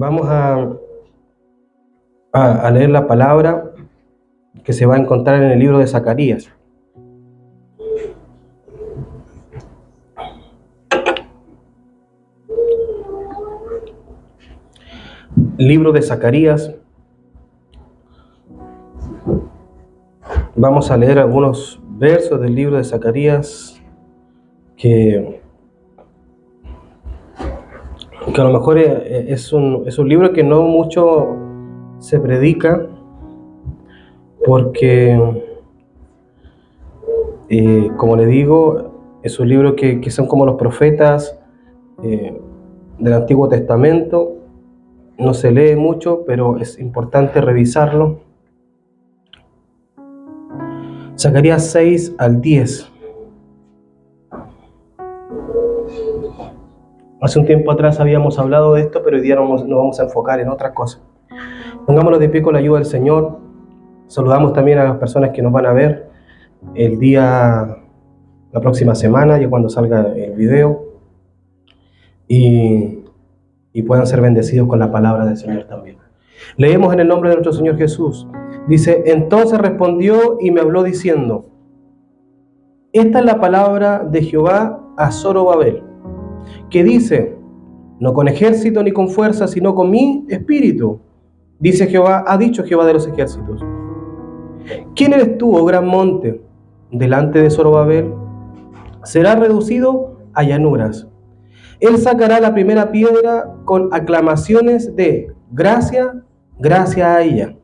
Vamos a leer la palabra que se va a encontrar en el libro de Zacarías. Libro de Zacarías. Vamos a leer algunos versos del libro de Zacarías que a lo mejor es un libro que no mucho se predica porque, como le digo, es un libro que son como los profetas del Antiguo Testamento. No se lee mucho, pero es importante revisarlo. Zacarías 6 al 10. Hace un tiempo atrás habíamos hablado de esto, pero hoy día nos vamos a enfocar en otra cosa. Pongámonos de pie con la ayuda del Señor. Saludamos también a las personas que nos van a ver la próxima semana, ya cuando salga el video, y puedan ser bendecidos con la palabra del Señor también. Leemos en el nombre de nuestro Señor Jesús. Dice: entonces respondió y me habló diciendo: esta es la palabra de Jehová a Zorobabel, que dice: no con ejército ni con fuerza, sino con mi espíritu, dice Jehová, ha dicho Jehová de los ejércitos. ¿Quién eres tú, oh gran monte? Delante de Zorobabel será reducido a llanuras. Él sacará la primera piedra con aclamaciones de gracia, gracia a ella.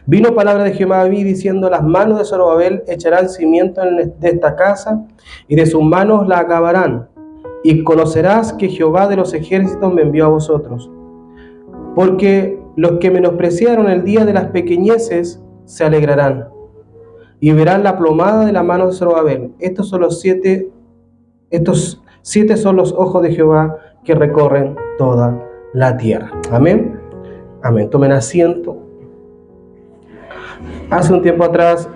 Vino palabra de Jehová a mí diciendo: las manos de Zorobabel echarán cimiento de esta casa, y de sus manos la acabarán. Y conocerás que Jehová de los ejércitos me envió a vosotros. Porque los que menospreciaron el día de las pequeñeces se alegrarán, y verán la plomada de la mano de Zorobabel. Estos siete son los ojos de Jehová que recorren toda la tierra. Amén. Amén. Tomen asiento. Hace un tiempo atrás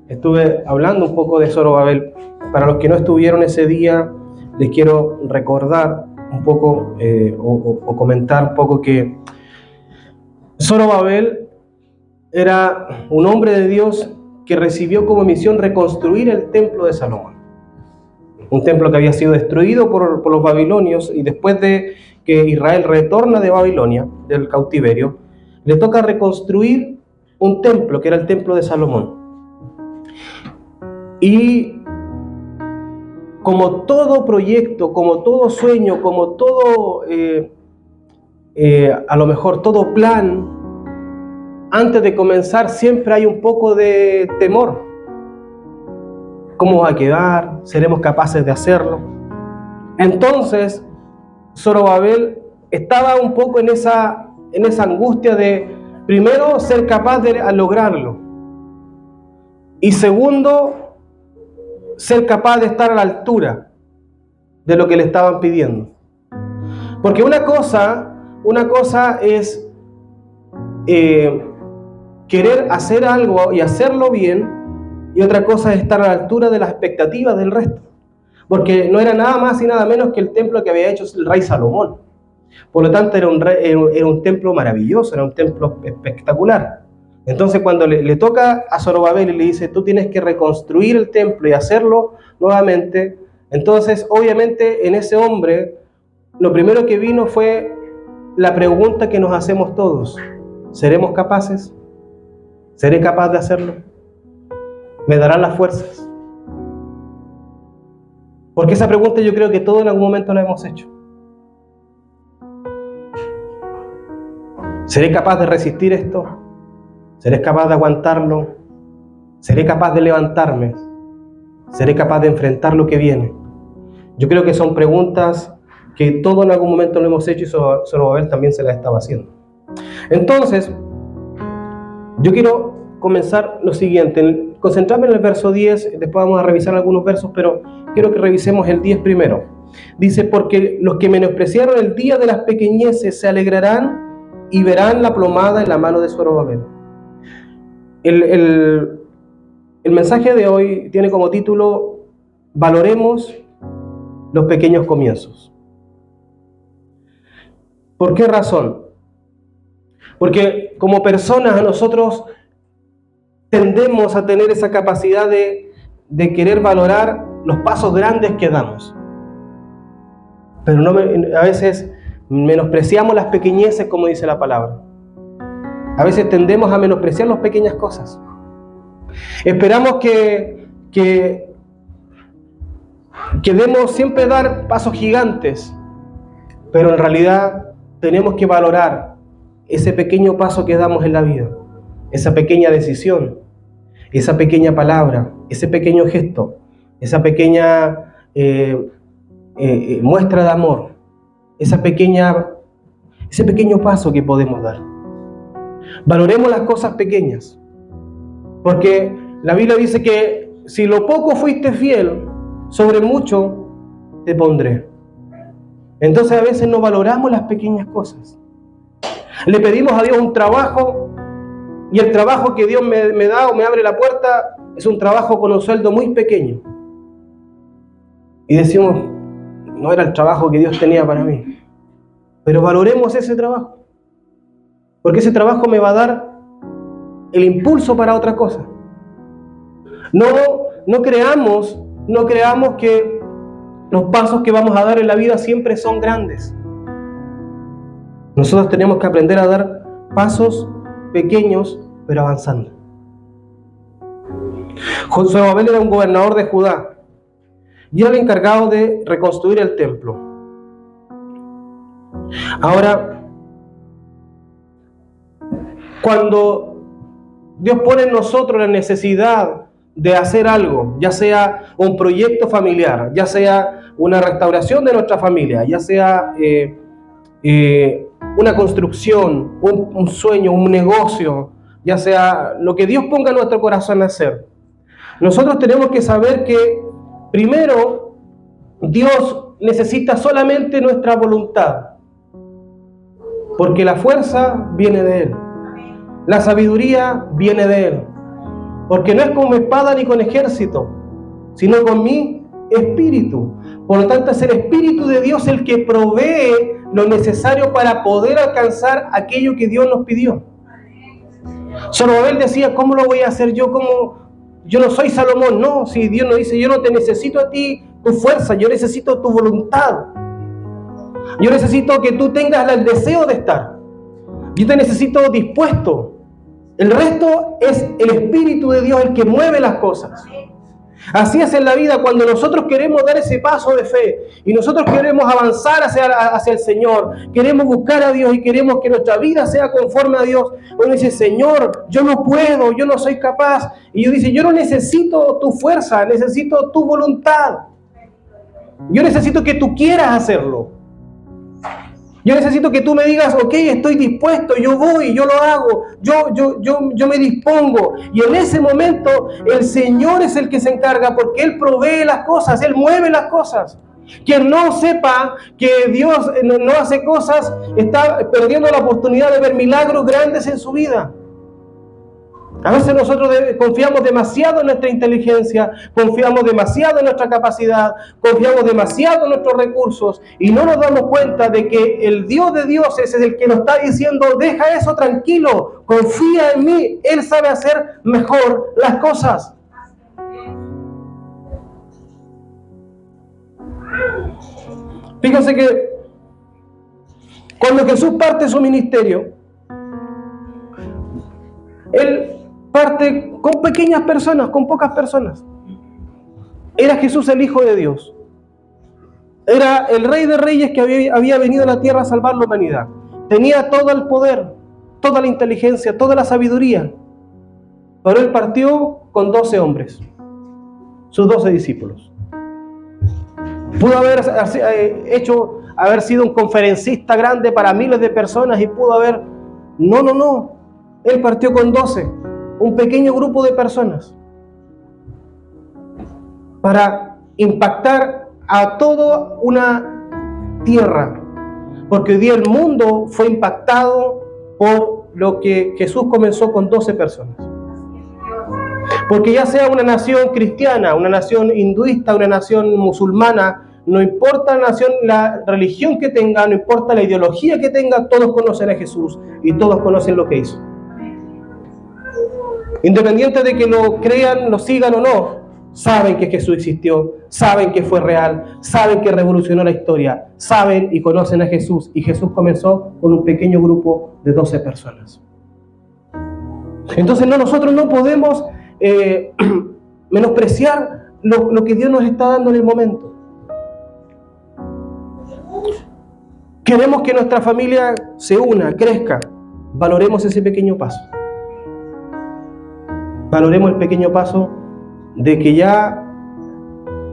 estuve hablando un poco de Zorobabel. Para los que no estuvieron ese día, les quiero recordar un poco o comentar un poco que Zorobabel era un hombre de Dios que recibió como misión reconstruir el templo de Salomón. Un templo que había sido destruido por los babilonios, y después de que Israel retorna de Babilonia, del cautiverio, le toca reconstruir un templo que era el templo de Salomón. Y como todo proyecto, como todo sueño, como todo, a lo mejor todo plan, antes de comenzar siempre hay un poco de temor. ¿Cómo va a quedar? ¿Seremos capaces de hacerlo? Entonces, Zorobabel estaba un poco en esa angustia de, primero, ser capaz de lograrlo. Y segundo, ser capaz de estar a la altura de lo que le estaban pidiendo. Porque una cosa es querer hacer algo y hacerlo bien, y otra cosa es estar a la altura de las expectativas del resto. Porque no era nada más y nada menos que el templo que había hecho el rey Salomón. Por lo tanto, era un templo maravilloso, era un templo espectacular. Entonces, cuando le toca a Zorobabel y le dice: tú tienes que reconstruir el templo y hacerlo nuevamente, entonces, obviamente, en ese hombre, lo primero que vino fue la pregunta que nos hacemos todos: ¿seremos capaces? ¿Seré capaz de hacerlo? ¿Me darán las fuerzas? Porque esa pregunta yo creo que todos en algún momento la hemos hecho. ¿Seré capaz de resistir esto? ¿Seré capaz de aguantarlo? ¿Seré capaz de levantarme? ¿Seré capaz de enfrentar lo que viene? Yo creo que son preguntas que todos en algún momento lo hemos hecho, y Zorobabel también se las estaba haciendo. Entonces, yo quiero comenzar lo siguiente, concentrarme en el verso 10, después vamos a revisar algunos versos, pero quiero que revisemos el 10 primero. Dice: porque los que menospreciaron el día de las pequeñeces se alegrarán, y verán la plomada en la mano de Zorobabel. El mensaje de hoy tiene como título: valoremos los pequeños comienzos. ¿Por qué razón? Porque como personas nosotros tendemos a tener esa capacidad de querer valorar los pasos grandes que damos. Pero a veces menospreciamos las pequeñeces, como dice la palabra. A veces tendemos a menospreciar las pequeñas cosas. Esperamos que debemos siempre dar pasos gigantes, pero en realidad tenemos que valorar ese pequeño paso que damos en la vida, esa pequeña decisión, esa pequeña palabra, ese pequeño gesto, esa pequeña muestra de amor, ese pequeño paso que podemos dar. Valoremos las cosas pequeñas, porque la Biblia dice que si lo poco fuiste fiel, sobre mucho te pondré. Entonces a veces no valoramos las pequeñas cosas. Le pedimos a Dios un trabajo y el trabajo que Dios me da o me abre la puerta es un trabajo con un sueldo muy pequeño. Y decimos, no era el trabajo que Dios tenía para mí. Pero valoremos ese trabajo, porque ese trabajo me va a dar el impulso para otra cosa. No creamos que los pasos que vamos a dar en la vida siempre son grandes. Nosotros tenemos que aprender a dar pasos pequeños, pero avanzando. Zorobabel era un gobernador de Judá y era el encargado de reconstruir el templo. Ahora, cuando Dios pone en nosotros la necesidad de hacer algo, ya sea un proyecto familiar, ya sea una restauración de nuestra familia, ya sea una construcción, un sueño, un negocio, ya sea lo que Dios ponga en nuestro corazón a hacer, nosotros tenemos que saber que primero Dios necesita solamente nuestra voluntad, porque la fuerza viene de Él, la sabiduría viene de Él, porque no es con espada ni con ejército, sino con mi espíritu. Por lo tanto, es el Espíritu de Dios el que provee lo necesario para poder alcanzar aquello que Dios nos pidió. Zorobabel decía, ¿cómo lo voy a hacer yo? Yo no soy Salomón. No, si Dios nos dice, yo no te necesito a ti tu fuerza, yo necesito tu voluntad. Yo necesito que tú tengas el deseo de estar. Yo te necesito dispuesto. El resto es el Espíritu de Dios el que mueve las cosas. Así es en la vida cuando nosotros queremos dar ese paso de fe y nosotros queremos avanzar hacia el Señor, queremos buscar a Dios y queremos que nuestra vida sea conforme a Dios. Uno dice, Señor, yo no puedo, yo no soy capaz. Y yo dice, yo no necesito tu fuerza, necesito tu voluntad. Yo necesito que tú quieras hacerlo. Yo necesito que tú me digas, ok, estoy dispuesto, yo voy, yo lo hago, yo me dispongo. Y en ese momento el Señor es el que se encarga porque Él provee las cosas, Él mueve las cosas. Quien no sepa que Dios no hace cosas, está perdiendo la oportunidad de ver milagros grandes en su vida. A veces nosotros confiamos demasiado en nuestra inteligencia, confiamos demasiado en nuestra capacidad, confiamos demasiado en nuestros recursos y no nos damos cuenta de que el Dios de dioses es el que nos está diciendo, deja eso tranquilo, confía en mí, Él sabe hacer mejor las cosas. Fíjense que cuando Jesús parte su ministerio, Él parte con pequeñas personas, con pocas personas. Era Jesús el Hijo de Dios. Era el Rey de Reyes que había venido a la tierra a salvar la humanidad. Tenía todo el poder, toda la inteligencia, toda la sabiduría. Pero Él partió con 12 hombres, sus 12 discípulos. Pudo haber sido un conferencista grande para miles de personas y pudo haber... No. Él partió con 12. Un pequeño grupo de personas para impactar a toda una tierra, porque hoy día el mundo fue impactado por lo que Jesús comenzó con 12 personas. Porque ya sea una nación cristiana, una nación hinduista, una nación musulmana, no importa la nación, la religión que tenga, no importa la ideología que tenga, todos conocen a Jesús y todos conocen lo que hizo. Independiente de que lo crean, lo sigan o no, saben que Jesús existió, saben que fue real, saben que revolucionó la historia, saben y conocen a Jesús. Y Jesús comenzó con un pequeño grupo de 12 personas. Entonces nosotros no podemos menospreciar lo que Dios nos está dando en el momento. Queremos que nuestra familia se una, crezca. Valoremos ese pequeño paso. Valoremos el pequeño paso de que ya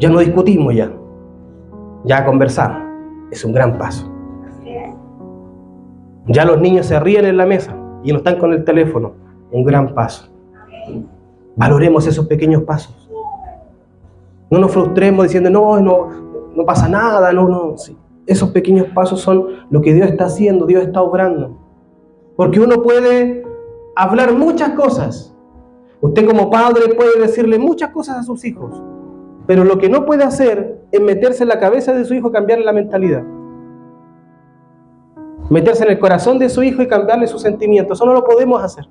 no discutimos, ya conversamos. Es un gran paso. Ya los niños se ríen en la mesa y no están con el teléfono. Un gran paso. Valoremos esos pequeños pasos. No nos frustremos diciendo no pasa nada, sí. Esos pequeños pasos son lo que Dios está haciendo, Dios está obrando. Porque uno puede hablar muchas cosas. Usted como padre puede decirle muchas cosas a sus hijos, pero lo que no puede hacer es meterse en la cabeza de su hijo y cambiarle la mentalidad. Meterse en el corazón de su hijo y cambiarle sus sentimientos. Eso no lo podemos hacer.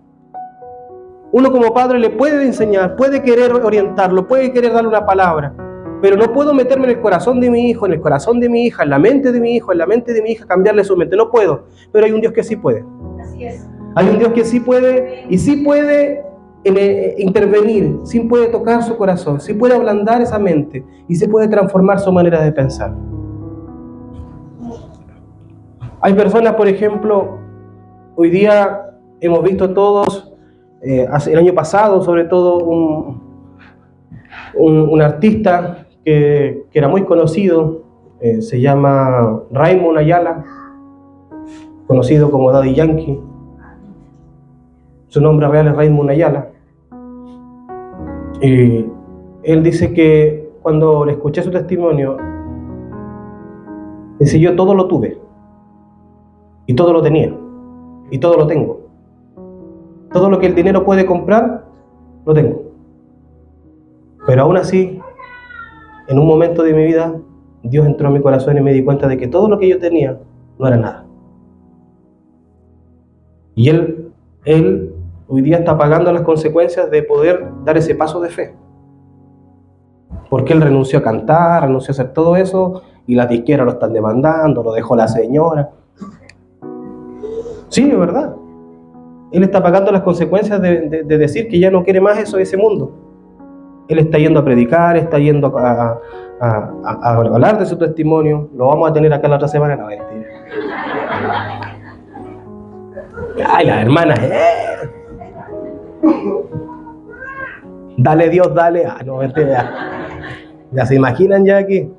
Uno como padre le puede enseñar, puede querer orientarlo, puede querer darle una palabra, pero no puedo meterme en el corazón de mi hijo, en el corazón de mi hija, en la mente de mi hijo, en la mente de mi hija, cambiarle su mente. No puedo, pero hay un Dios que sí puede. Así es. Hay un Dios que sí puede y sí puede intervenir, sí puede tocar su corazón, sí puede ablandar esa mente y sí puede transformar su manera de pensar. Hay personas, por ejemplo, hoy día hemos visto todos, el año pasado sobre todo, un artista que era muy conocido, se llama Raymond Ayala, conocido como Daddy Yankee. Su nombre real es Raymond Ayala. Y él dice que cuando le escuché su testimonio, dice: yo todo lo tuve, y todo lo tenía, y todo lo tengo. Todo lo que el dinero puede comprar, lo tengo. Pero aún así, en un momento de mi vida, Dios entró en mi corazón y me di cuenta de que todo lo que yo tenía no era nada. Y él hoy día está pagando las consecuencias de poder dar ese paso de fe. Porque él renunció a cantar, renunció a hacer todo eso, y las disqueras lo están demandando, lo dejó la señora. Sí, es verdad. Él está pagando las consecuencias de decir que ya no quiere más eso de ese mundo. Él está yendo a predicar, está yendo a hablar de su testimonio. Lo vamos a tener acá la otra semana. No, mentira. Ay, las hermanas, dale Dios, dale. Ah, no, mentira. Ya se imaginan ya aquí.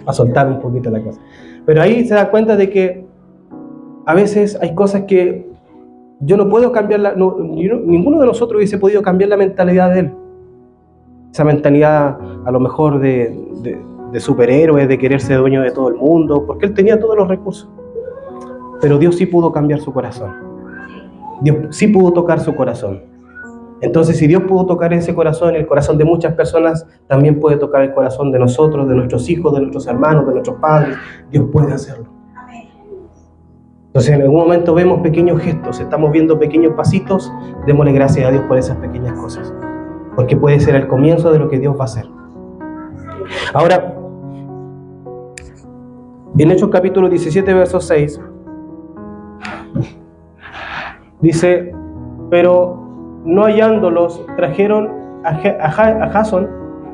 A soltar un poquito la cosa. Pero ahí se da cuenta de que a veces hay cosas que yo no puedo cambiar, ninguno de nosotros hubiese podido cambiar la mentalidad de él. Esa mentalidad a lo mejor de superhéroe, de querer ser dueño de todo el mundo, porque él tenía todos los recursos. Pero Dios sí pudo cambiar su corazón. Dios sí pudo tocar su corazón. Entonces, si Dios pudo tocar ese corazón, el corazón de muchas personas, también puede tocar el corazón de nosotros, de nuestros hijos, de nuestros hermanos, de nuestros padres. Dios puede hacerlo. Entonces, en algún momento vemos pequeños gestos, estamos viendo pequeños pasitos, démosle gracias a Dios por esas pequeñas cosas, porque puede ser el comienzo de lo que Dios va a hacer. Ahora, en Hechos capítulo 17, verso 6, dice: pero no hallándolos, trajeron a Jasón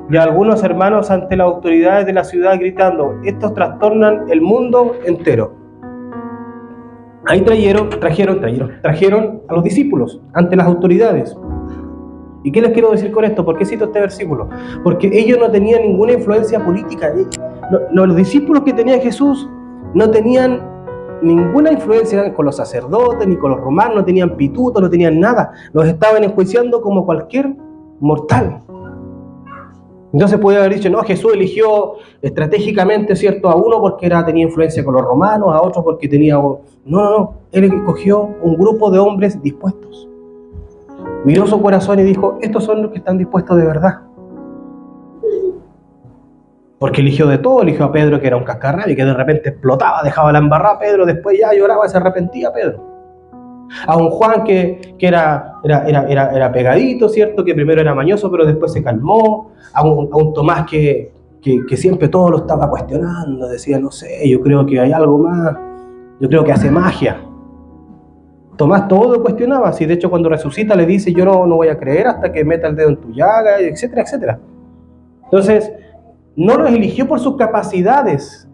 y a algunos hermanos ante las autoridades de la ciudad, gritando: estos trastornan el mundo entero. Ahí trajeron a los discípulos ante las autoridades. ¿Y qué les quiero decir con esto? ¿Por qué cito este versículo? Porque ellos no tenían ninguna influencia política. Los discípulos que tenía Jesús no tenían ninguna influencia con los sacerdotes ni con los romanos, no tenían pitutos, no tenían nada. Los estaban enjuiciando como cualquier mortal. Entonces podía haber dicho: no, Jesús eligió estratégicamente, ¿cierto?, a uno porque tenía influencia con los romanos, a otro porque tenía... No. Él escogió un grupo de hombres dispuestos. Miró su corazón y dijo: estos son los que están dispuestos de verdad. Porque eligió de todo, eligió a Pedro, que era un cascarrabias, que de repente explotaba, dejaba la embarrada a Pedro, después ya lloraba y se arrepentía Pedro. A un Juan que era pegadito, ¿cierto? Que primero era mañoso, pero después se calmó. A un Tomás que siempre todo lo estaba cuestionando, decía, no sé, yo creo que hay algo más, yo creo que hace magia. Tomás todo lo cuestionaba, así de hecho cuando resucita le dice, yo no voy a creer hasta que meta el dedo en tu llaga, etcétera, etcétera. Entonces, no los eligió por sus capacidades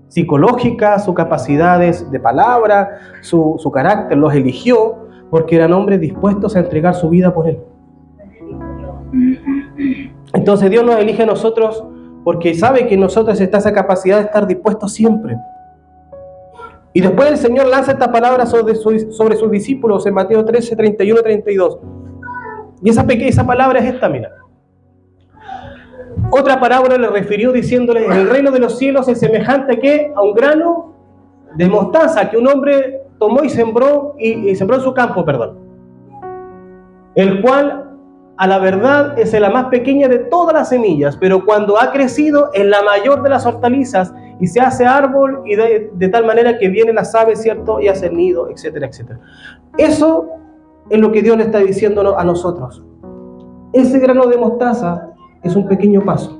psicológicas, sus capacidades de palabra, su carácter, los eligió porque eran hombres dispuestos a entregar su vida por Él. Entonces Dios nos elige a nosotros porque sabe que en nosotros está esa capacidad de estar dispuestos siempre. Y después el Señor lanza esta palabra sobre sus discípulos en Mateo 13, 31, 32. Y esa palabra es esta, mira. Otra parábola le refirió diciéndole, el reino de los cielos es semejante a ¿qué? A un grano de mostaza que un hombre tomó y sembró en su campo, el cual a la verdad es la más pequeña de todas las semillas, pero cuando ha crecido es la mayor de las hortalizas y se hace árbol y de tal manera que vienen las aves, ¿cierto? Y hace nido, etcétera, etcétera. Eso es lo que Dios le está diciendo a nosotros. Ese grano de mostaza es un pequeño paso.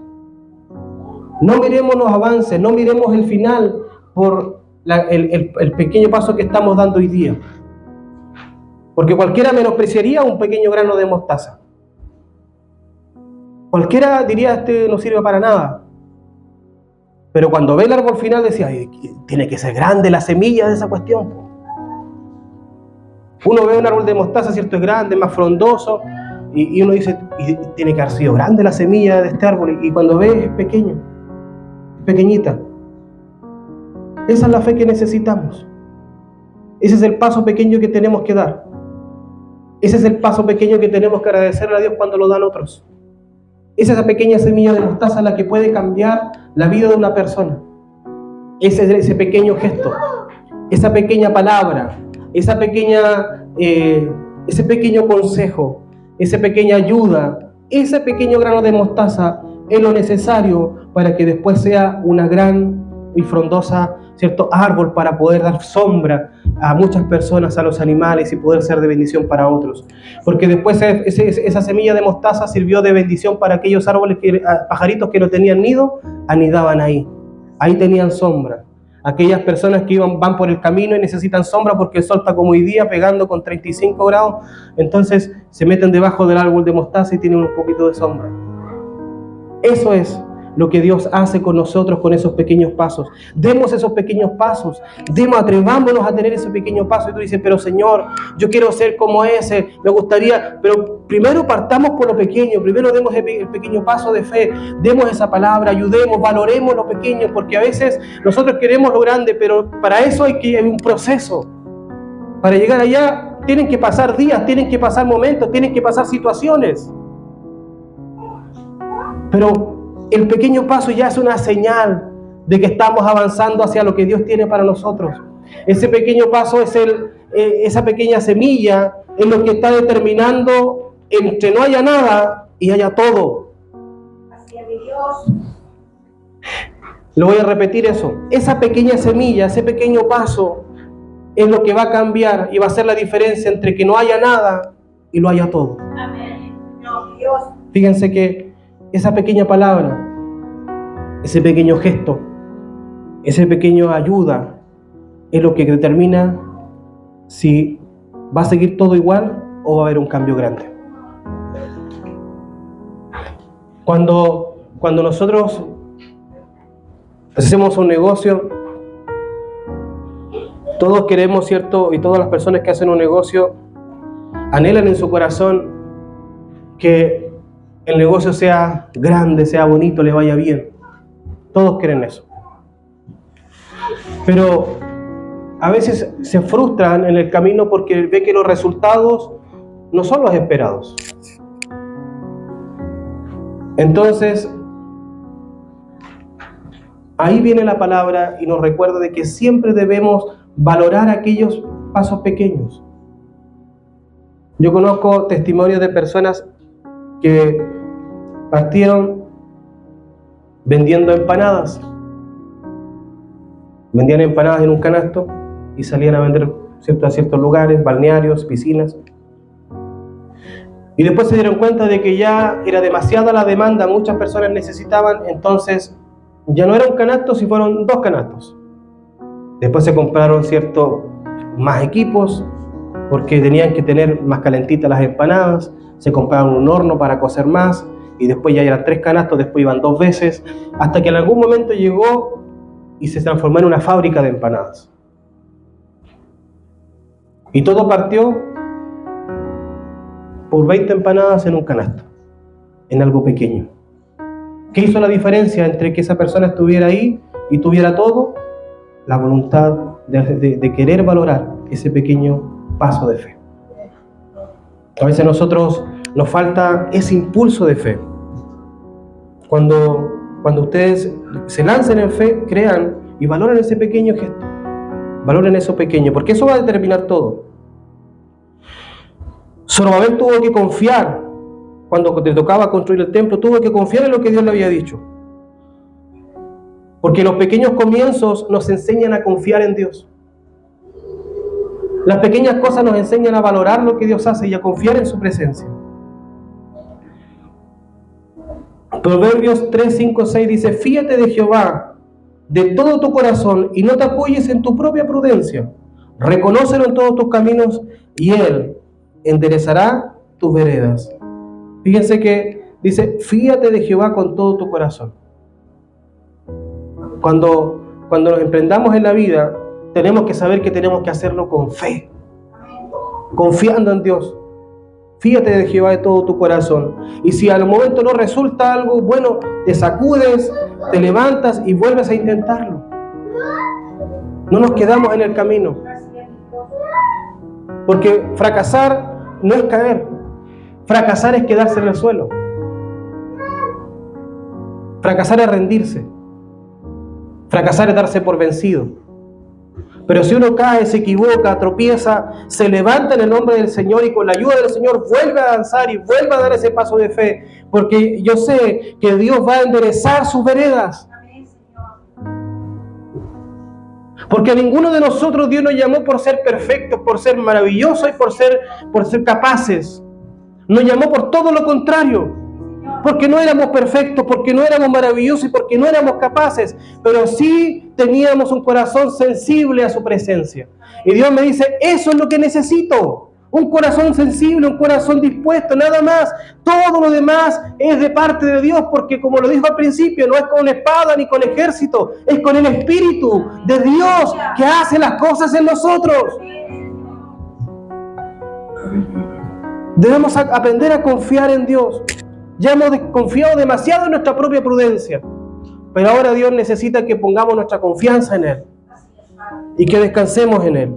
No miremos los avances, no miremos el final por el pequeño paso que estamos dando hoy día. Porque cualquiera menospreciaría un pequeño grano de mostaza. Cualquiera diría, este no sirve para nada. Pero cuando ve el árbol final decía, tiene que ser grande la semilla de esa cuestión. Uno ve un árbol de mostaza, ¿cierto? Es grande, más frondoso. Y uno dice, tiene que haber sido grande la semilla de este árbol. Y cuando ve es pequeño, es pequeñita. Esa es la fe que necesitamos. Ese es el paso pequeño que tenemos que dar. Ese es el paso pequeño que tenemos que agradecerle a Dios cuando lo dan otros. Es esa pequeña semilla de mostaza la que puede cambiar la vida de una persona. Ese pequeño gesto, esa pequeña palabra, ese pequeño consejo, esa pequeña ayuda, ese pequeño grano de mostaza es lo necesario para que después sea una gran y frondosa, ¿cierto?, árbol para poder dar sombra a muchas personas, a los animales y poder ser de bendición para otros. Porque después esa semilla de mostaza sirvió de bendición para aquellos árboles, pajaritos que no tenían nido, anidaban ahí. Ahí tenían sombra. Aquellas personas que van por el camino y necesitan sombra porque el sol está como hoy día pegando con 35 grados, entonces se meten debajo del árbol de mostaza y tienen un poquito de sombra. Eso es lo que Dios hace con nosotros con esos pequeños pasos. Demos esos pequeños pasos, atrevámonos a tener ese pequeño paso. Y tú dices, pero Señor, yo quiero ser como ese, me gustaría, pero primero partamos por lo pequeño, primero demos el pequeño paso de fe, demos esa palabra, ayudemos, valoremos lo pequeño, porque a veces nosotros queremos lo grande, pero para eso hay un proceso. Para llegar allá tienen que pasar días, tienen que pasar momentos, tienen que pasar situaciones. Pero el pequeño paso ya es una señal de que estamos avanzando hacia lo que Dios tiene para nosotros. Ese pequeño paso es esa pequeña semilla, es lo que está determinando entre no haya nada y haya todo. Hacia mi Dios. Lo voy a repetir eso. Esa pequeña semilla, ese pequeño paso es lo que va a cambiar y va a hacer la diferencia entre que no haya nada y lo haya todo. Amén. No, Dios. Fíjense que esa pequeña palabra, ese pequeño gesto, ese pequeño ayuda es lo que determina si va a seguir todo igual o va a haber un cambio grande. Cuando nosotros hacemos un negocio, todos queremos, ¿cierto? Y todas las personas que hacen un negocio anhelan en su corazón que el negocio sea grande, sea bonito, le vaya bien. Todos quieren eso. Pero a veces se frustran en el camino porque ve que los resultados no son los esperados. Entonces, ahí viene la palabra y nos recuerda de que siempre debemos valorar aquellos pasos pequeños. Yo conozco testimonios de personas que partieron vendiendo empanadas. Vendían empanadas en un canasto y salían a vender a ciertos lugares, balnearios, piscinas. Y después se dieron cuenta de que ya era demasiada la demanda, muchas personas necesitaban, entonces ya no era un canasto, si fueron 2 canastos. Después se compraron más equipos, porque tenían que tener más calentitas las empanadas, se compraron un horno para cocer más, y después ya eran 3 canastos, después iban 2 veces, hasta que en algún momento llegó y se transformó en una fábrica de empanadas. Y todo partió por 20 empanadas en un canasto, en algo pequeño. ¿Qué hizo la diferencia entre que esa persona estuviera ahí y tuviera todo? La voluntad de querer valorar ese pequeño paso de fe. A veces a nosotros nos falta ese impulso de fe. Cuando ustedes se lancen en fe, crean y valoren ese pequeño gesto. Valoren eso pequeño, porque eso va a determinar todo. Zorobabel tuvo que confiar, cuando le tocaba construir el templo, tuvo que confiar en lo que Dios le había dicho. Porque los pequeños comienzos nos enseñan a confiar en Dios. Las pequeñas cosas nos enseñan a valorar lo que Dios hace y a confiar en su presencia. Proverbios 3, 5, 6 dice: fíate de Jehová de todo tu corazón y no te apoyes en tu propia prudencia. Reconócelo en todos tus caminos y Él enderezará tus veredas. Fíjense que dice: fíate de Jehová con todo tu corazón. Cuando nos emprendamos en la vida, tenemos que saber que tenemos que hacerlo con fe, confiando en Dios. Fíjate de Jehová de todo tu corazón. Y si al momento no resulta algo, bueno, te sacudes, te levantas y vuelves a intentarlo. No nos quedamos en el camino. Porque fracasar no es caer. Fracasar es quedarse en el suelo. Fracasar es rendirse. Fracasar es darse por vencido. Pero si uno cae, se equivoca, tropieza, se levanta en el nombre del Señor y con la ayuda del Señor vuelve a avanzar y vuelve a dar ese paso de fe, porque yo sé que Dios va a enderezar sus veredas. Porque a ninguno de nosotros Dios nos llamó por ser perfectos, por ser maravillosos y por ser capaces. Nos llamó por todo lo contrario. Porque no éramos perfectos, porque no éramos maravillosos y porque no éramos capaces, pero sí teníamos un corazón sensible a su presencia. Y Dios me dice: eso es lo que necesito, un corazón sensible, un corazón dispuesto, nada más. Todo lo demás es de parte de Dios, porque como lo dijo al principio, no es con espada ni con ejército, es con el Espíritu de Dios que hace las cosas en nosotros. Debemos aprender a confiar en Dios. Ya hemos confiado demasiado en nuestra propia prudencia, pero ahora Dios necesita que pongamos nuestra confianza en Él y que descansemos en Él.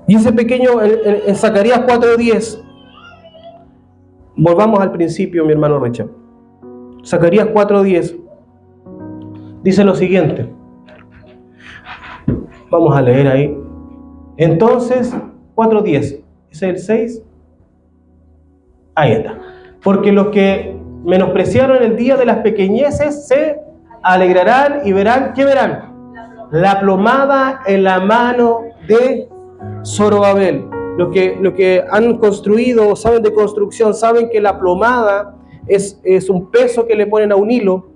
Y ese pequeño, en Zacarías 4:10, volvamos al principio, mi hermano Richard. Zacarías 4:10 dice lo siguiente. Vamos a leer ahí. Entonces, 4:10, ¿es el 6? Ahí está. Porque los que menospreciaron el día de las pequeñeces se alegrarán y verán, ¿qué verán? La plomada en la mano de Zorobabel. Los que han construido o saben de construcción saben que la plomada es un peso que le ponen a un hilo,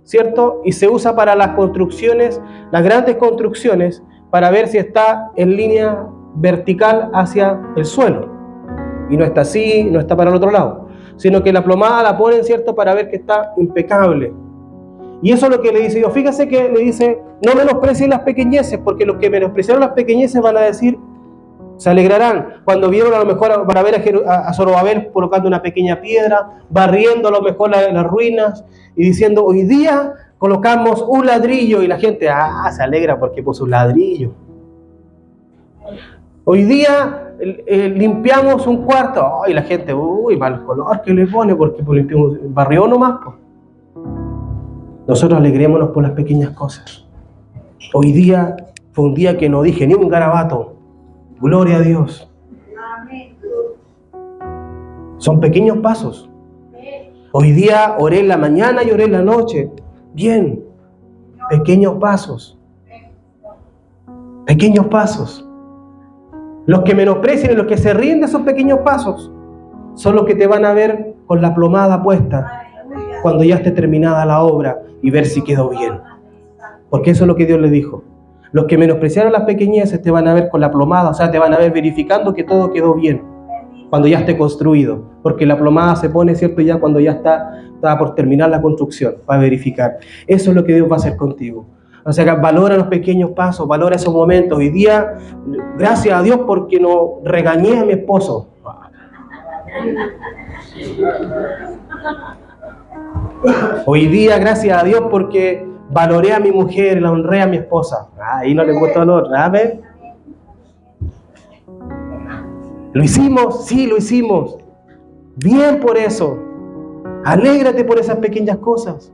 ¿cierto? Y se usa para las construcciones, las grandes construcciones, para ver si está en línea vertical hacia el suelo y no está así, no está para el otro lado, sino que la plomada la ponen, ¿cierto?, para ver que está impecable. Y eso es lo que le dice Dios. Fíjese que le dice: no menosprecien las pequeñeces, porque los que menospreciaron las pequeñeces van a decir, se alegrarán cuando vieron a lo mejor para ver a Zorobabel colocando una pequeña piedra, barriendo a lo mejor las ruinas y diciendo: hoy día colocamos un ladrillo, y la gente se alegra porque puso un ladrillo. Hoy día limpiamos un cuarto, y la gente, mal color que le pone, porque pues limpiamos, barrió nomás. Pues. Nosotros alegrémonos por las pequeñas cosas. Hoy día fue un día que no dije ni un garabato. Gloria a Dios. Son pequeños pasos. Hoy día oré en la mañana y oré en la noche. Bien. Pequeños pasos. Pequeños pasos. Los que menosprecian y los que se ríen de esos pequeños pasos son los que te van a ver con la plomada puesta cuando ya esté terminada la obra y ver si quedó bien. Porque eso es lo que Dios le dijo. Los que menospreciaron las pequeñeces te van a ver con la plomada, o sea, te van a ver verificando que todo quedó bien cuando ya esté construido. Porque la plomada se pone, ¿cierto?, ya cuando ya está por terminar la construcción, para verificar. Eso es lo que Dios va a hacer contigo. O sea, valora los pequeños pasos, valora esos momentos. Hoy día, gracias a Dios porque no regañé a mi esposo. Hoy día, gracias a Dios porque valoré a mi mujer, la honré a mi esposa. Ahí no le gustó el otro, ¿sabes? ¿Lo hicimos? Sí, lo hicimos. Bien por eso. Alégrate por esas pequeñas cosas.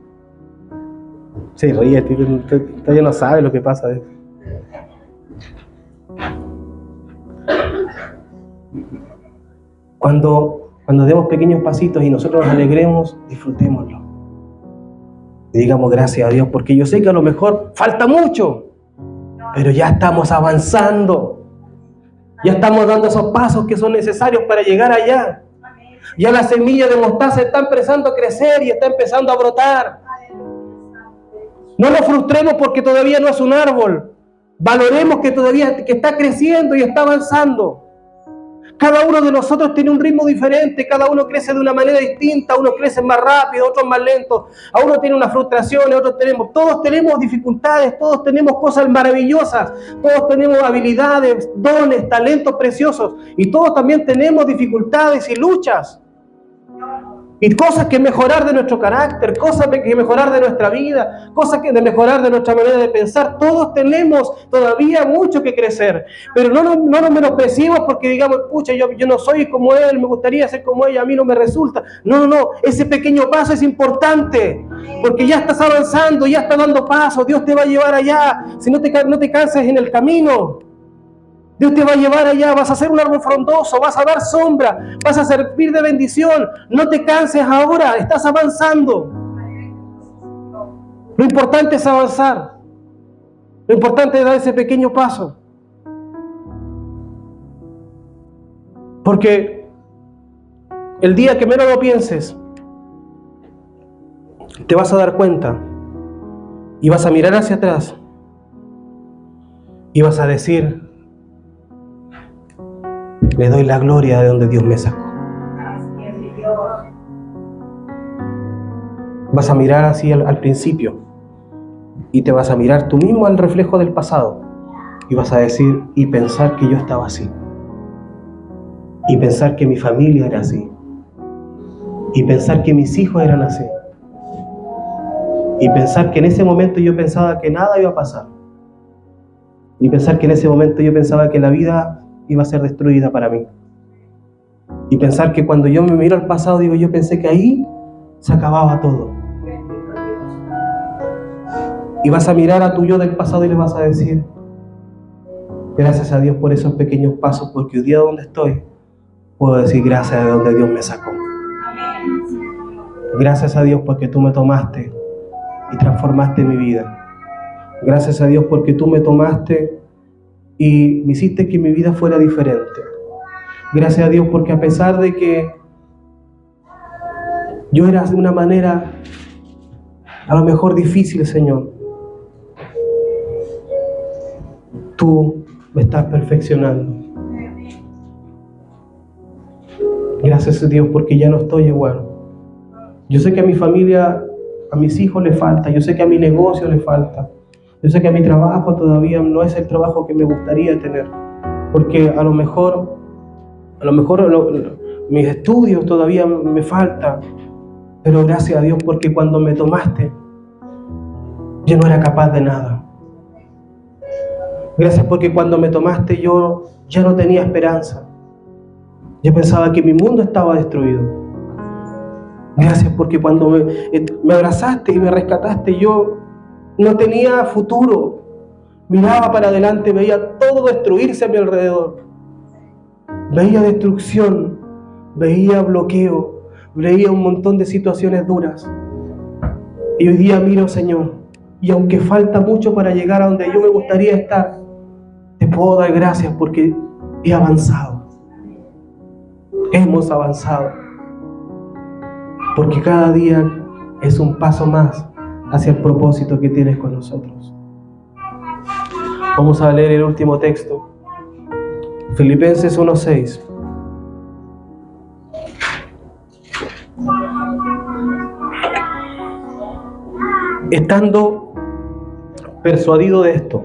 Sí, ríete, todavía no sabes lo que pasa. Cuando demos pequeños pasitos y nosotros nos alegremos, disfrutémoslo. Y digamos gracias a Dios, porque yo sé que a lo mejor falta mucho, pero ya estamos avanzando. Ya estamos dando esos pasos que son necesarios para llegar allá. Ya la semilla de mostaza está empezando a crecer y está empezando a brotar. No nos frustremos porque todavía no es un árbol. Valoremos que todavía que está creciendo y está avanzando. Cada uno de nosotros tiene un ritmo diferente, cada uno crece de una manera distinta, unos crecen más rápido, otros más lentos, a uno tiene unas frustraciones, todos tenemos dificultades, todos tenemos cosas maravillosas, todos tenemos habilidades, dones, talentos preciosos, y todos también tenemos dificultades y luchas. Y cosas que mejorar de nuestro carácter, cosas que mejorar de nuestra vida, cosas que de mejorar de nuestra manera de pensar. Todos tenemos todavía mucho que crecer. Pero no nos menospreciemos porque digamos, pucha, yo no soy como él, me gustaría ser como ella, a mí no me resulta. No, ese pequeño paso es importante. Porque ya estás avanzando, ya estás dando pasos, Dios te va a llevar allá. Si no te canses en el camino. Dios te va a llevar allá, vas a ser un árbol frondoso, vas a dar sombra, vas a servir de bendición. No te canses ahora, estás avanzando. Lo importante es avanzar. Lo importante es dar ese pequeño paso. Porque el día que menos lo pienses, te vas a dar cuenta y vas a mirar hacia atrás y vas a decir: le doy la gloria de donde Dios me sacó. Vas a mirar así al principio y te vas a mirar tú mismo al reflejo del pasado y vas a decir y pensar que yo estaba así, y pensar que mi familia era así, y pensar que mis hijos eran así, y pensar que en ese momento yo pensaba que nada iba a pasar, y pensar que en ese momento yo pensaba que la vida iba a ser destruida para mí. Y pensar que cuando yo me miro al pasado, digo, yo pensé que ahí se acababa todo. Y vas a mirar a tu yo del pasado y le vas a decir: gracias a Dios por esos pequeños pasos, porque hoy día donde estoy, puedo decir gracias de donde Dios me sacó. Gracias a Dios porque tú me tomaste y transformaste mi vida. Gracias a Dios porque tú me tomaste y me hiciste que mi vida fuera diferente. Gracias a Dios porque a pesar de que yo era de una manera a lo mejor difícil, Señor, tú me estás perfeccionando. Gracias a Dios porque ya no estoy igual. Yo sé que a mi familia, a mis hijos les falta, yo sé que a mi negocio les falta, yo sé que a mi trabajo todavía no es el trabajo que me gustaría tener, porque a lo mejor mis estudios todavía me faltan, pero gracias a Dios porque cuando me tomaste yo no era capaz de nada. Gracias porque cuando me tomaste yo ya no tenía esperanza. Yo pensaba que mi mundo estaba destruido. Gracias porque cuando me abrazaste y me rescataste yo no tenía futuro. Miraba para adelante, veía todo destruirse a mi alrededor. Veía destrucción, veía bloqueo, veía un montón de situaciones duras. Y hoy día miro, Señor, y aunque falta mucho para llegar a donde yo me gustaría estar, te puedo dar gracias porque he avanzado. Hemos avanzado. Porque cada día es un paso más hacia el propósito que tienes con nosotros. Vamos a leer el último texto. Filipenses 1:6. Estando persuadido de esto,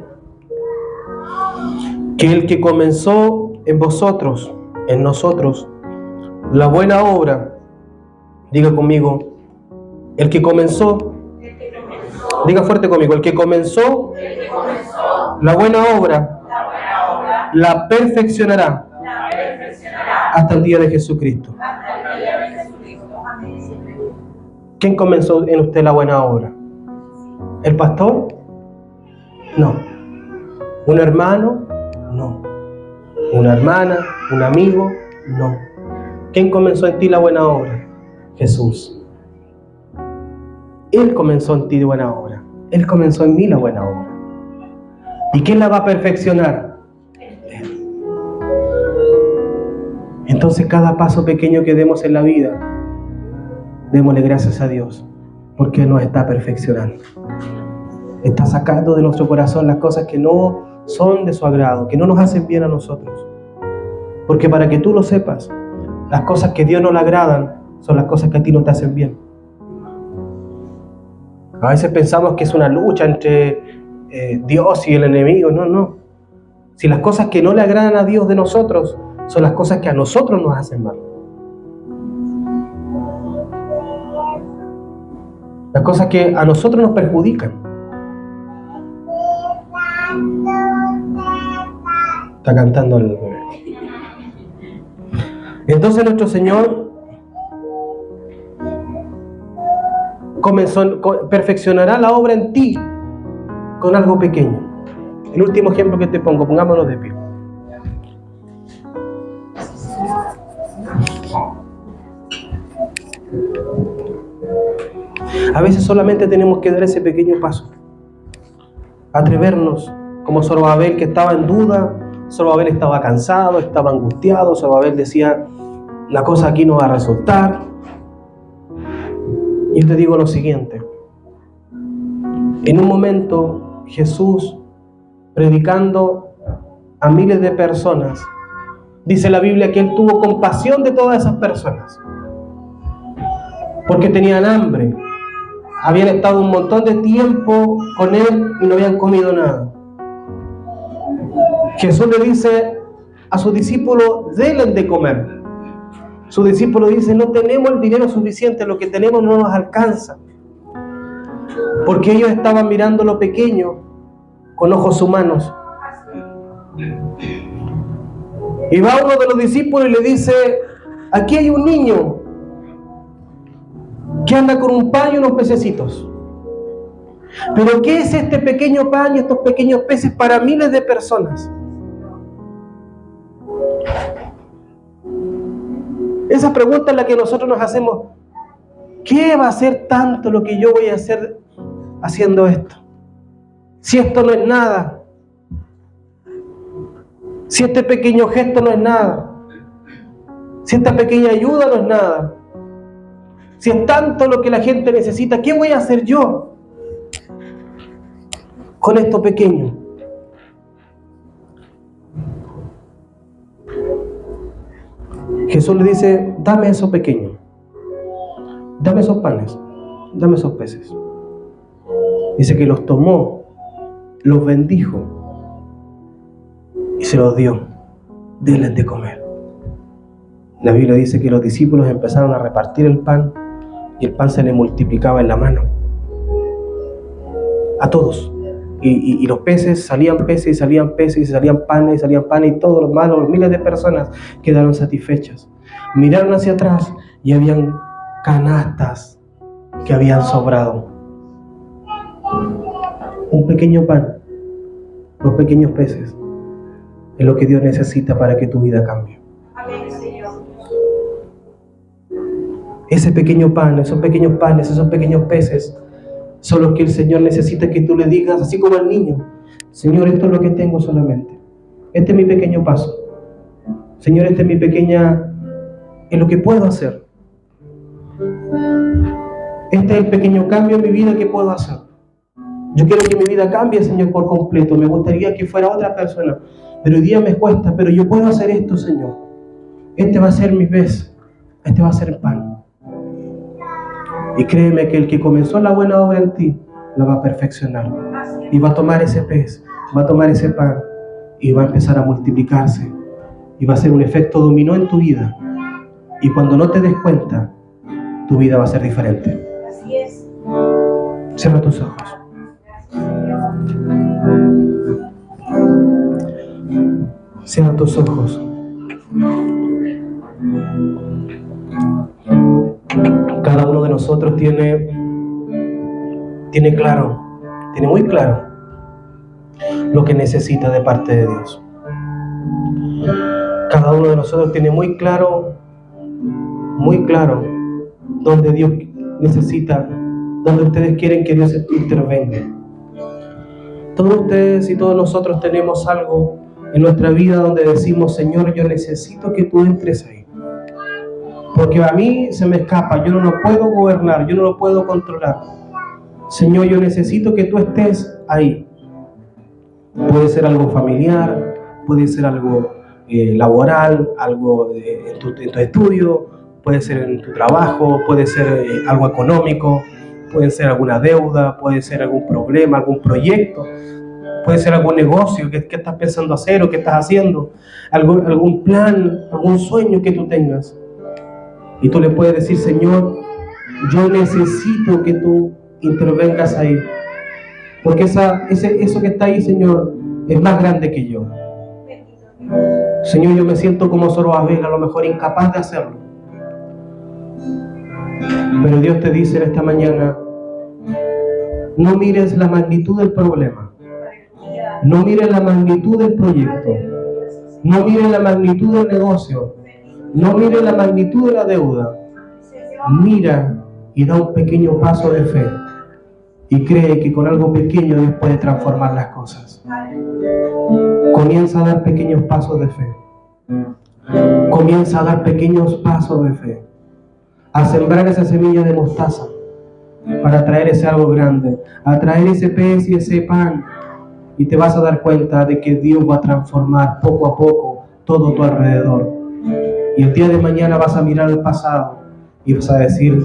que el que comenzó en vosotros, en nosotros, la buena obra, diga conmigo, el que comenzó, diga fuerte conmigo, el que comenzó la buena obra, la perfeccionará hasta el día de Jesucristo. ¿Quién comenzó en usted la buena obra? ¿El pastor? No. ¿Un hermano? No. ¿Una hermana? ¿Un amigo? No. ¿Quién comenzó en ti la buena obra? Jesús. Él comenzó en ti la buena obra. Él comenzó en mí la buena obra. ¿Y quién la va a perfeccionar? Él. Entonces cada paso pequeño que demos en la vida, démosle gracias a Dios, porque Él nos está perfeccionando. Está sacando de nuestro corazón las cosas que no son de su agrado, que no nos hacen bien a nosotros. Porque para que tú lo sepas, las cosas que a Dios no le agradan son las cosas que a ti no te hacen bien. A veces pensamos que es una lucha entre Dios y el enemigo. No, no. Si las cosas que no le agradan a Dios de nosotros son las cosas que a nosotros nos hacen mal. Las cosas que a nosotros nos perjudican. Está cantando el bebé. Entonces nuestro Señor perfeccionará la obra en ti con algo pequeño. El último ejemplo que te pongo, pongámonos de pie. A veces solamente tenemos que dar ese pequeño paso. Atrevernos, como Zorobabel, que estaba en duda. Zorobabel estaba cansado, estaba angustiado. Zorobabel decía, la cosa aquí no va a resultar. Y yo te digo lo siguiente. En un momento, Jesús, predicando a miles de personas, dice la Biblia que Él tuvo compasión de todas esas personas. Porque tenían hambre. Habían estado un montón de tiempo con Él y no habían comido nada. Jesús le dice a sus discípulos, denle de comer. Sus discípulos dicen, no tenemos el dinero suficiente, lo que tenemos no nos alcanza. Porque ellos estaban mirando lo pequeño con ojos humanos. Y va uno de los discípulos y le dice, aquí hay un niño que anda con un pan y unos pececitos. Pero ¿qué es este pequeño pan y estos pequeños peces para miles de personas? Esa pregunta es la que nosotros nos hacemos. ¿Qué va a ser tanto lo que yo voy a hacer haciendo esto? Si esto no es nada. Si este pequeño gesto no es nada. Si esta pequeña ayuda no es nada. Si es tanto lo que la gente necesita, ¿qué voy a hacer yo con esto pequeño? Jesús le dice, dame eso pequeño. Dame esos panes. Dame esos peces. Dice que los tomó, los bendijo y se los dio. Denles de comer. La Biblia dice que los discípulos empezaron a repartir el pan y el pan se le multiplicaba en la mano. A todos. Y los peces, salían peces y salían peces y salían panes y todos los malos, miles de personas quedaron satisfechas. Miraron hacia atrás y habían canastas que habían sobrado. Un pequeño pan, los pequeños peces, es lo que Dios necesita para que tu vida cambie. Amén, Señor. ese pequeño pan, esos pequeños panes, esos pequeños peces, son los que el Señor necesita que tú le digas, así como al niño: Señor, esto es lo que tengo solamente. Este es mi pequeño paso. Señor, este es mi pequeña, es lo que puedo hacer. Este es el pequeño cambio en mi vida que puedo hacer. Yo quiero que mi vida cambie, Señor, por completo. Me gustaría que fuera otra persona, pero hoy día me cuesta, pero yo puedo hacer esto, Señor. Este va a ser mi pez, este va a ser el pan. Y créeme que el que comenzó la buena obra en ti, la va a perfeccionar. Y va a tomar ese pez, va a tomar ese pan, y va a empezar a multiplicarse. Y va a ser un efecto dominó en tu vida. Y cuando no te des cuenta, tu vida va a ser diferente. Así es. Cierra tus ojos. Cierra tus ojos. Cada uno de nosotros tiene claro, tiene muy claro lo que necesita de parte de Dios. Cada uno de nosotros tiene muy claro donde Dios necesita, donde ustedes quieren que Dios intervenga. Todos ustedes y todos nosotros tenemos algo en nuestra vida donde decimos: Señor, yo necesito que tú entres ahí. Porque a mí se me escapa, yo no lo puedo gobernar, yo no lo puedo controlar. Señor, yo necesito que tú estés ahí. Puede ser algo familiar, puede ser algo laboral, algo en tu estudio, puede ser en tu trabajo, puede ser algo económico, puede ser alguna deuda, puede ser algún problema, algún proyecto, puede ser algún negocio que estás pensando hacer o que estás haciendo, algún plan, algún sueño que tú tengas. Y tú le puedes decir: Señor, yo necesito que tú intervengas ahí, porque eso que está ahí, Señor, es más grande que yo. Señor, yo me siento como Zorobabel, a lo mejor incapaz de hacerlo. Pero Dios te dice en esta mañana: no mires la magnitud del problema, no mires la magnitud del proyecto, no mires la magnitud del negocio, no mires la magnitud de la deuda. Mira y da un pequeño paso de fe y cree que con algo pequeño Dios puede transformar las cosas. Comienza a dar pequeños pasos de fe. Comienza a dar pequeños pasos de fe, a sembrar esa semilla de mostaza para traer ese algo grande, a traer ese pez y ese pan, y te vas a dar cuenta de que Dios va a transformar poco a poco todo tu alrededor. Y el día de mañana vas a mirar al pasado y vas a decir: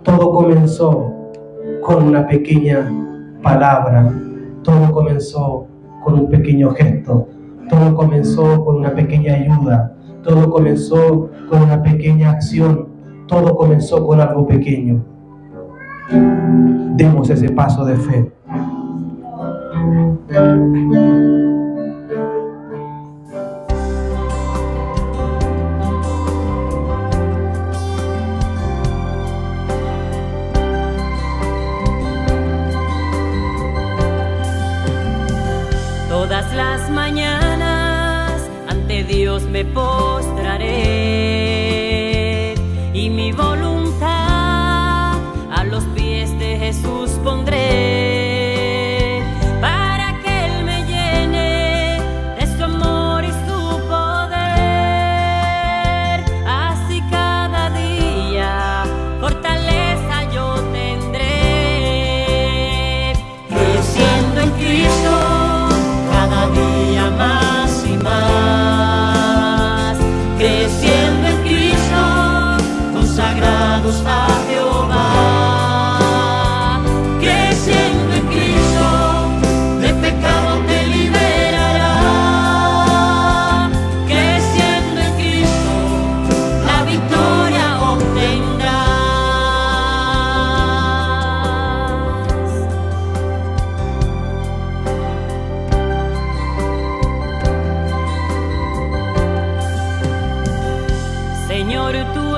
todo comenzó con una pequeña palabra, todo comenzó con un pequeño gesto, todo comenzó con una pequeña ayuda, todo comenzó con una pequeña acción, todo comenzó con algo pequeño. Demos ese paso de fe. Todas las mañanas ante Dios me postraré y mi voluntad a los pies de Jesús pondré, para que Él me llene de su amor y su poder. Así cada día fortaleza yo tendré, creciendo en Cristo cada día más y más, creciendo en Cristo, consagrados a Jehová, creciendo en Cristo, de pecado te liberará, creciendo en Cristo, la victoria obtendrás. Señor, tú